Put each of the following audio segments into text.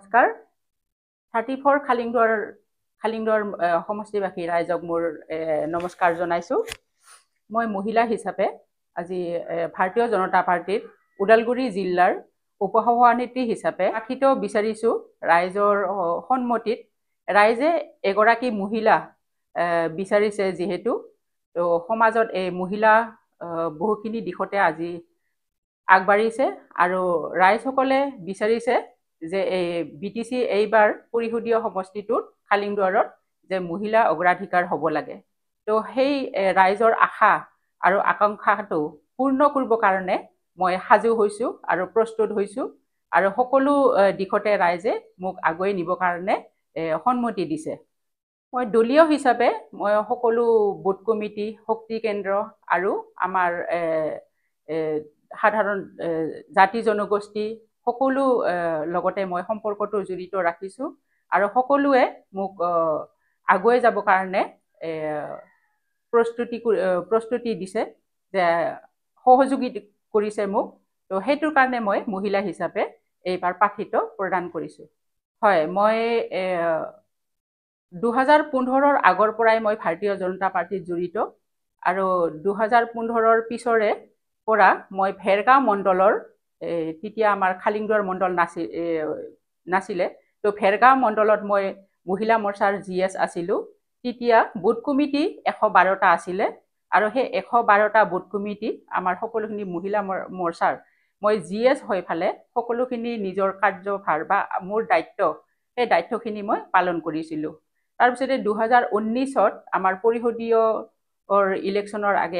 নমস্কাৰ 34 খালিংদৰ সমষ্টিবাসী ৰাইজক মোৰ নমস্কাৰ জনাইছোঁ। মই মহিলা হিচাপে আজি ভাৰতীয় জনতা পাৰ্টিৰ ওদালগুৰি জিলাৰ উপসভানেত্ৰী হিচাপে প্ৰাৰ্থিত বিচাৰিছোঁ ৰাইজৰ সন্মতিত। ৰাইজে এগৰাকী মহিলা বিচাৰিছে যিহেতু তো সমাজত এই মহিলা বহুখিনি দিশতে আজি আগবাঢ়িছে আৰু ৰাইজসকলে বিচাৰিছে যে এই BTC এইবাৰ পৰিষদীয় সমষ্টিটোত খালিংদুৱাৰত যে মহিলা অগ্ৰাধিকাৰ হ'ব লাগে। তো সেই ৰাইজৰ আশা আৰু আকাংক্ষাটো পূৰ্ণ কৰিবৰ কাৰণে মই সাজু হৈছোঁ আৰু প্ৰস্তুত হৈছোঁ আৰু সকলো দিশতে ৰাইজে মোক আগুৱাই নিবৰ কাৰণে সন্মতি দিছে। মই দলীয় হিচাপে মই সকলো বুথ কমিটি, শক্তি কেন্দ্ৰ আৰু আমাৰ সাধাৰণ জাতি জনগোষ্ঠী সকলো লগতে মই সম্পৰ্কটো জড়িত ৰাখিছোঁ আৰু সকলোৱে মোক আগুৱাই যাবৰ কাৰণে প্ৰস্তুতি দিছে, যে সহযোগী কৰিছে মোক। তো সেইটোৰ কাৰণে মই মহিলা হিচাপে এইবাৰ প্ৰাৰ্থিত্ব প্ৰদান কৰিছোঁ। হয়, মই 2015ৰ আগৰ পৰাই মই ভাৰতীয় জনতা পাৰ্টিত জড়িত আৰু 2015ৰ পিছৰে পৰা মই ভেৰগাঁও মণ্ডলৰ তেতিয়া আমাৰ খালিংদুৱাৰ মণ্ডল নাছিলে, তো ভেৰগাঁও মণ্ডলত মই মহিলা মৰ্চাৰ GS আছিলোঁ। তেতিয়া বুথ কমিটি 112টা আছিলে আৰু সেই 112টা বুথ কমিটি আমাৰ সকলোখিনি মহিলা মৰ্চাৰ মই GS হৈ ফালে সকলোখিনি নিজৰ কাৰ্যভাৰ বা মোৰ দায়িত্ব, সেই দায়িত্বখিনি মই পালন কৰিছিলোঁ। তাৰপিছতে 2019ত আমাৰ পৰিষদীয় ইলেকশ্যনৰ আগে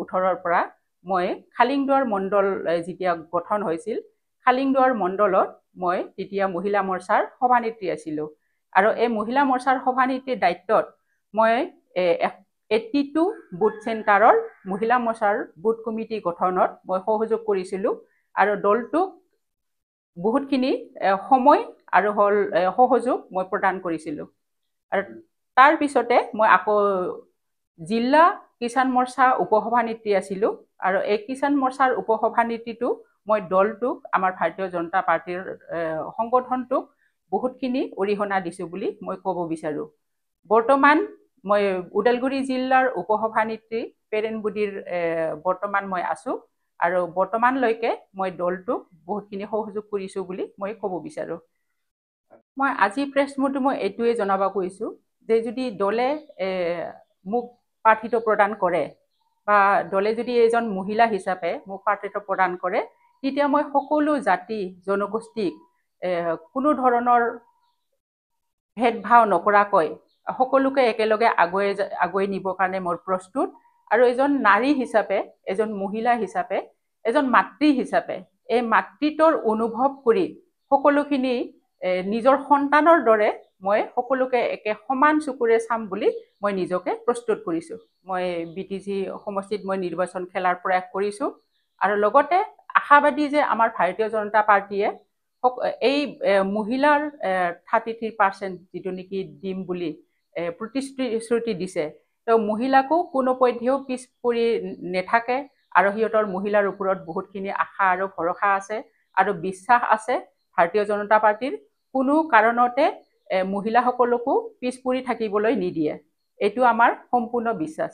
18ৰ পৰা মই খালিংদুৱাৰ মণ্ডল যেতিয়া গঠন হৈছিল, খালিংদুৱাৰ মণ্ডলত মই তেতিয়া মহিলা মৰ্চাৰ সভানেত্ৰী আছিলোঁ আৰু এই মহিলা মৰ্চাৰ সভানেত্ৰীৰ দায়িত্বত মই 82 বুথ চেণ্টাৰৰ মহিলা মৰ্চাৰ বুথ কমিটি গঠনত মই সহযোগ কৰিছিলোঁ আৰু দলটোক বহুতখিনি সময় আৰু সহযোগ মই প্ৰদান কৰিছিলোঁ। আৰু তাৰ পিছতে মই আকৌ জিলা কিষাণ মৰ্চা উপসভানেত্ৰী আছিলোঁ আৰু এই কিষাণ মৰ্চাৰ উপসভানেত্ৰীটো মই দলটোক, আমাৰ ভাৰতীয় জনতা পাৰ্টিৰ সংগঠনটোক বহুতখিনি অৰিহণা দিছোঁ বুলি মই ক'ব বিচাৰোঁ। বৰ্তমান মই ওদালগুৰি জিলাৰ উপসভানেত্ৰী পেৰেনবুডিৰ বৰ্তমান মই আছোঁ আৰু বৰ্তমানলৈকে মই দলটোক বহুতখিনি সহযোগ কৰিছোঁ বুলি মই ক'ব বিচাৰোঁ। মই আজি প্ৰেছ মিটত মই এইটোৱে জনাব কৈছোঁ যে যদি দলে মোক প্ৰাৰ্থিত্ব প্ৰদান কৰে বা দলে যদি এজন মহিলা হিচাপে মোক প্ৰাৰ্থিত্ব প্ৰদান কৰে, তেতিয়া মই সকলো জাতি জনগোষ্ঠীক কোনো ধৰণৰ ভেদভাৱ নকৰাকৈ সকলোকে একেলগে আগুৱাই নিবৰ কাৰণে মই প্ৰস্তুত। আৰু এজন নাৰী হিচাপে, এজন মহিলা হিচাপে, এজন মাতৃ হিচাপে এই মাতৃত্বৰ অনুভৱ কৰি সকলোখিনি নিজৰ সন্তানৰ দৰে মই সকলোকে একে সমান চকুৰে চাম বুলি মই নিজকে প্ৰস্তুত কৰিছোঁ। মই BTC সমষ্টিত মই নিৰ্বাচন খেলাৰ প্ৰয়াস কৰিছোঁ আৰু লগতে আশাবাদী যে আমাৰ ভাৰতীয় জনতা পাৰ্টীয়ে এই মহিলাৰ 33% যিটো নেকি দিম বুলি প্ৰতিশ্ৰুতি দিছে, তো মহিলাকো কোনোপধ্যেও পিছ পৰি নেথাকে আৰু সিহঁতৰ মহিলাৰ ওপৰত বহুতখিনি আশা আৰু ভৰসা আছে আৰু বিশ্বাস আছে। ভাৰতীয় জনতা পাৰ্টীৰ কোনো কাৰণতে মহিলাসকলকো পিছ পৰি থাকিবলৈ নিদিয়ে, এইটো আমাৰ সম্পূৰ্ণ বিশ্বাস।